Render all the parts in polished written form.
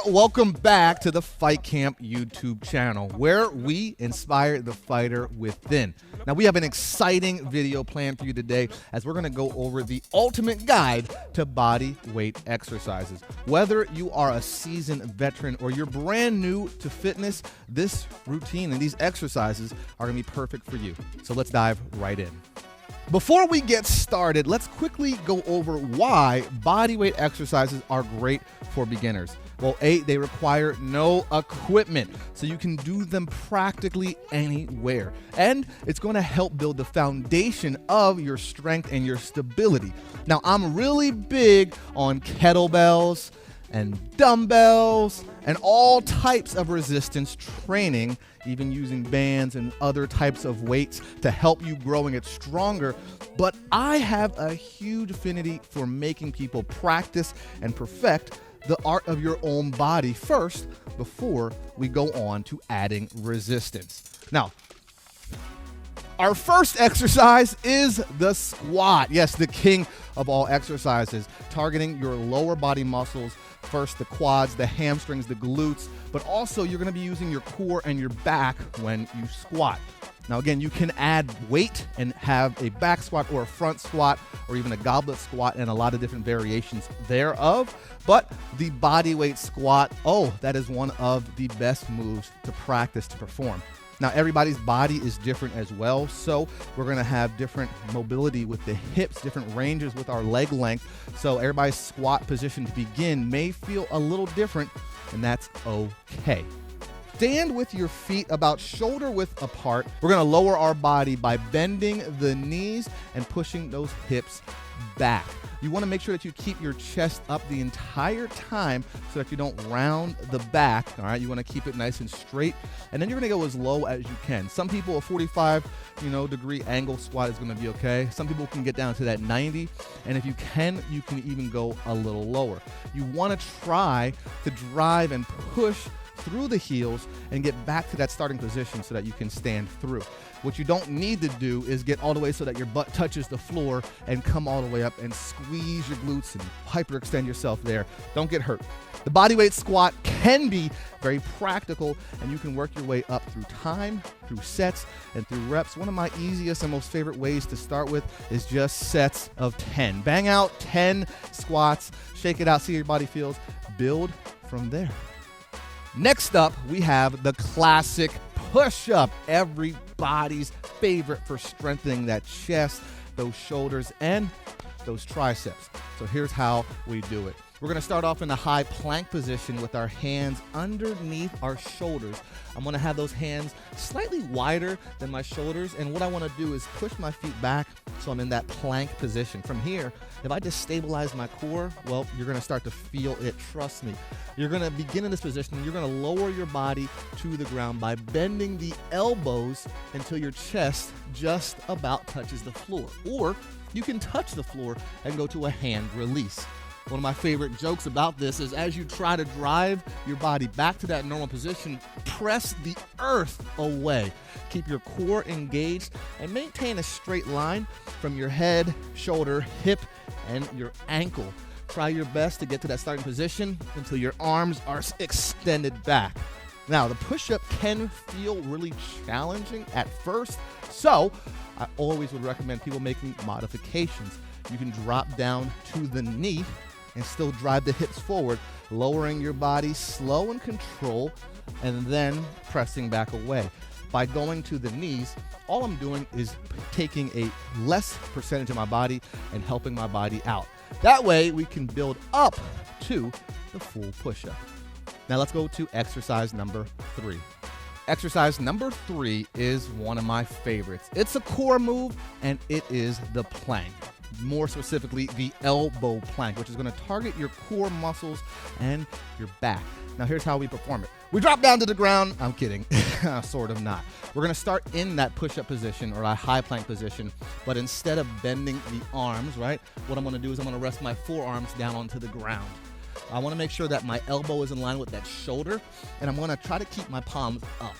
welcome back to the Fight Camp YouTube channel, where we inspire the fighter within. Now, we have an exciting video planned for you today, as we're going to go over the ultimate guide to body weight exercises. Whether you are a seasoned veteran or you're brand new to fitness, this routine and these exercises are going to be perfect for you. So let's dive right in. Before we get started, let's quickly go over why bodyweight exercises are great for beginners. Well, they require no equipment, so you can do them practically anywhere. And it's going to help build the foundation of your strength and your stability. Now, I'm really big on kettlebells and dumbbells and all types of resistance training, even using bands and other types of weights to help you growing it stronger. But I have a huge affinity for making people practice and perfect the art of your own body first before we go on to adding resistance. Now, our first exercise is the squat. Yes, the king of all exercises, targeting your lower body muscles. First, the quads, the hamstrings, the glutes, but also you're going to be using your core and your back when you squat. Now, again, you can add weight and have a back squat or a front squat or even a goblet squat and a lot of different variations thereof. But the body weight squat, that is one of the best moves to practice to perform. Now, everybody's body is different as well, so we're going to have different mobility with the hips, different ranges with our leg length. So everybody's squat position to begin may feel a little different, and that's okay. Stand with your feet about shoulder width apart. We're going to lower our body by bending the knees and pushing those hips back. You want to make sure that you keep your chest up the entire time so that you don't round the back. All right, you want to keep it nice and straight, and then you're going to go as low as you can. Some people, a 45 degree angle squat is going to be okay. Some people can get down to that 90, and if you can even go a little lower. You want to try to drive and push through the heels and get back to that starting position so that you can stand through. What you don't need to do is get all the way so that your butt touches the floor and come all the way up and squeeze your glutes and hyperextend yourself there. Don't get hurt. The bodyweight squat can be very practical, and you can work your way up through time, through sets, and through reps. One of my easiest and most favorite ways to start with is just sets of 10. Bang out 10 squats, shake it out, see how your body feels, build from there. Next up, we have the classic push-up, everybody's favorite for strengthening that chest, those shoulders, and those triceps. So here's how we do it. We're going to start off in a high plank position with our hands underneath our shoulders. I'm going to have those hands slightly wider than my shoulders, and what I want to do is push my feet back so I'm in that plank position. From here, if I just stabilize my core, well, you're going to start to feel it, trust me. You're going to begin in this position, and you're going to lower your body to the ground by bending the elbows until your chest just about touches the floor. Or you can touch the floor and go to a hand release. One of my favorite jokes about this is as you try to drive your body back to that normal position, press the earth away. Keep your core engaged and maintain a straight line from your head, shoulder, hip, and your ankle. Try your best to get to that starting position until your arms are extended back. Now, the push-up can feel really challenging at first, so I always would recommend people making modifications. You can drop down to the knee and still drive the hips forward, lowering your body slow and control, and then pressing back away. By going to the knees, all I'm doing is taking a less percentage of my body and helping my body out. That way, we can build up to the full push-up. Now let's go to exercise number 3. Exercise number 3 is one of my favorites. It's a core move, and it is the plank. More specifically, the elbow plank, which is going to target your core muscles and your back. Now, here's how we perform it. We drop down to the ground. I'm kidding. Sort of not. We're going to start in that push-up position or a high plank position, but instead of bending the arms, right, what I'm going to do is I'm going to rest my forearms down onto the ground. I want to make sure that my elbow is in line with that shoulder, and I'm going to try to keep my palms up.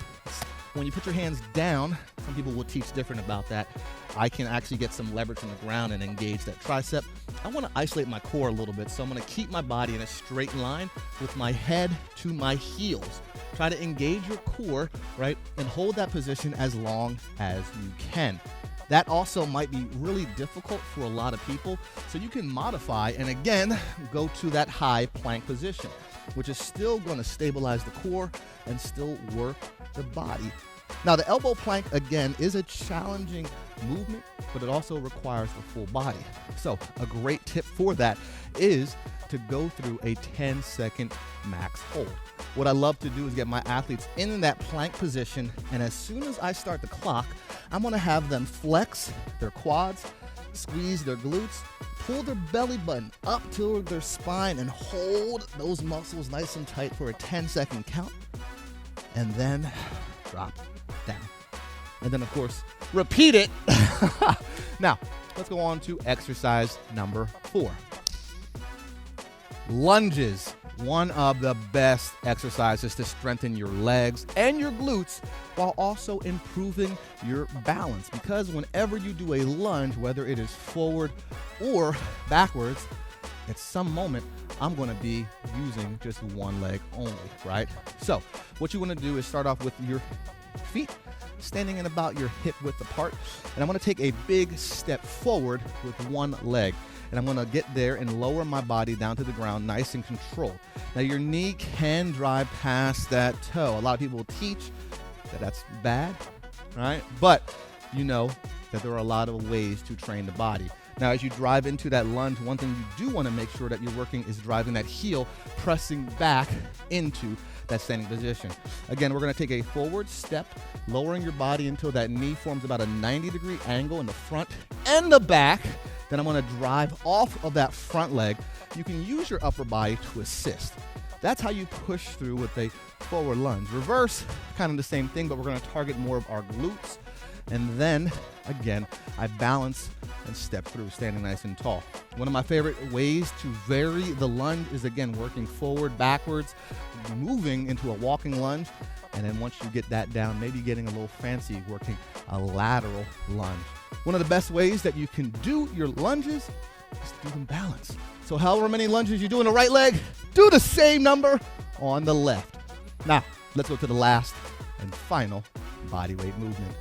When you put your hands down, some people will teach different about that. I can actually get some leverage from the ground and engage that tricep. I want to isolate my core a little bit, so I'm going to keep my body in a straight line with my head to my heels. Try to engage your core, right, and hold that position as long as you can. That also might be really difficult for a lot of people, so you can modify and again go to that high plank position, which is still going to stabilize the core and still work the body. Now, the elbow plank, again, is a challenging movement, but it also requires the full body. So a great tip for that is to go through a 10-second max hold. What I love to do is get my athletes in that plank position, and as soon as I start the clock, I'm going to have them flex their quads, squeeze their glutes, pull their belly button up to their spine, and hold those muscles nice and tight for a 10-second count, and then drop down. And then, of course, repeat it. Now, let's go on to exercise number 4. Lunges. One of the best exercises to strengthen your legs and your glutes while also improving your balance. Because whenever you do a lunge, whether it is forward or backwards, at some moment, I'm going to be using just one leg only, right? So what you want to do is start off with your feet standing in about your hip width apart. And I'm going to take a big step forward with one leg. And I'm going to get there and lower my body down to the ground nice and controlled. Now, your knee can drive past that toe. A lot of people will teach that that's bad, right? But you know that there are a lot of ways to train the body. Now, as you drive into that lunge, one thing you do want to make sure that you're working is driving that heel, pressing back into that standing position. Again, we're going to take a forward step, lowering your body until that knee forms about a 90-degree angle in the front and the back. Then I'm going to drive off of that front leg. You can use your upper body to assist. That's how you push through with a forward lunge. Reverse, kind of the same thing, but we're going to target more of our glutes. And then, again, I balance and step through, standing nice and tall. One of my favorite ways to vary the lunge is, again, working forward, backwards, moving into a walking lunge. And then once you get that down, maybe getting a little fancy, working a lateral lunge. One of the best ways that you can do your lunges is do them balanced. So however many lunges you do in the right leg, do the same number on the left. Now, let's go to the last and final body weight movement.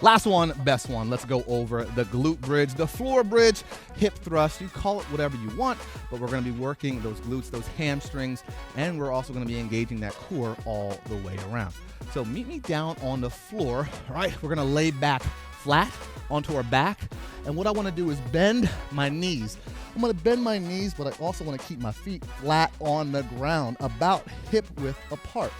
Last one, best one. Let's go over the glute bridge, the floor bridge, hip thrust. You call it whatever you want, but we're going to be working those glutes, those hamstrings, and we're also going to be engaging that core all the way around. So meet me down on the floor, all right? We're going to lay back flat onto our back, and what I want to do is bend my knees. I'm going to bend my knees, but I also want to keep my feet flat on the ground, about hip width apart.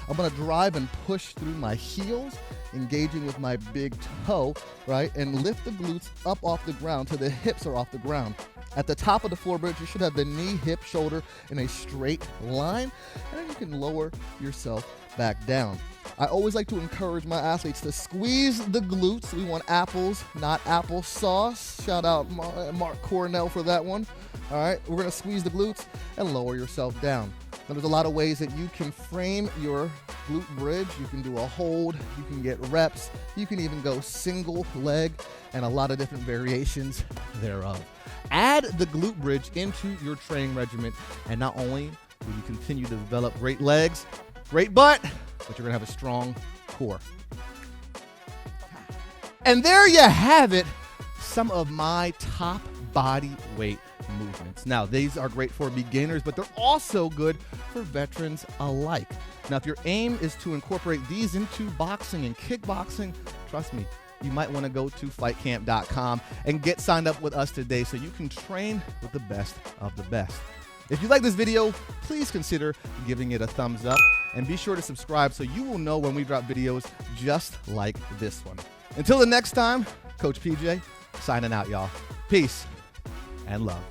I'm going to drive and push through my heels, engaging with my big toe, right? And lift the glutes up off the ground till the hips are off the ground. At the top of the floor bridge, you should have the knee, hip, shoulder in a straight line, and then you can lower yourself back down. I always like to encourage my athletes to squeeze the glutes. We want apples, not applesauce. Shout out Mark Cornell for that one. All right, we're going to squeeze the glutes and lower yourself down. Now, there's a lot of ways that you can frame your glute bridge. You can do a hold, you can get reps, you can even go single leg, and a lot of different variations thereof. Add the glute bridge into your training regimen, and not only will you continue to develop great legs, great butt, but you're going to have a strong core. And there you have it, some of my top body weight movements. Now, these are great for beginners, but they're also good for veterans alike. Now, if your aim is to incorporate these into boxing and kickboxing, trust me, you might want to go to FightCamp.com and get signed up with us today so you can train with the best of the best. If you like this video, please consider giving it a thumbs up and be sure to subscribe so you will know when we drop videos just like this one. Until the next time, Coach PJ signing out, y'all. Peace and love.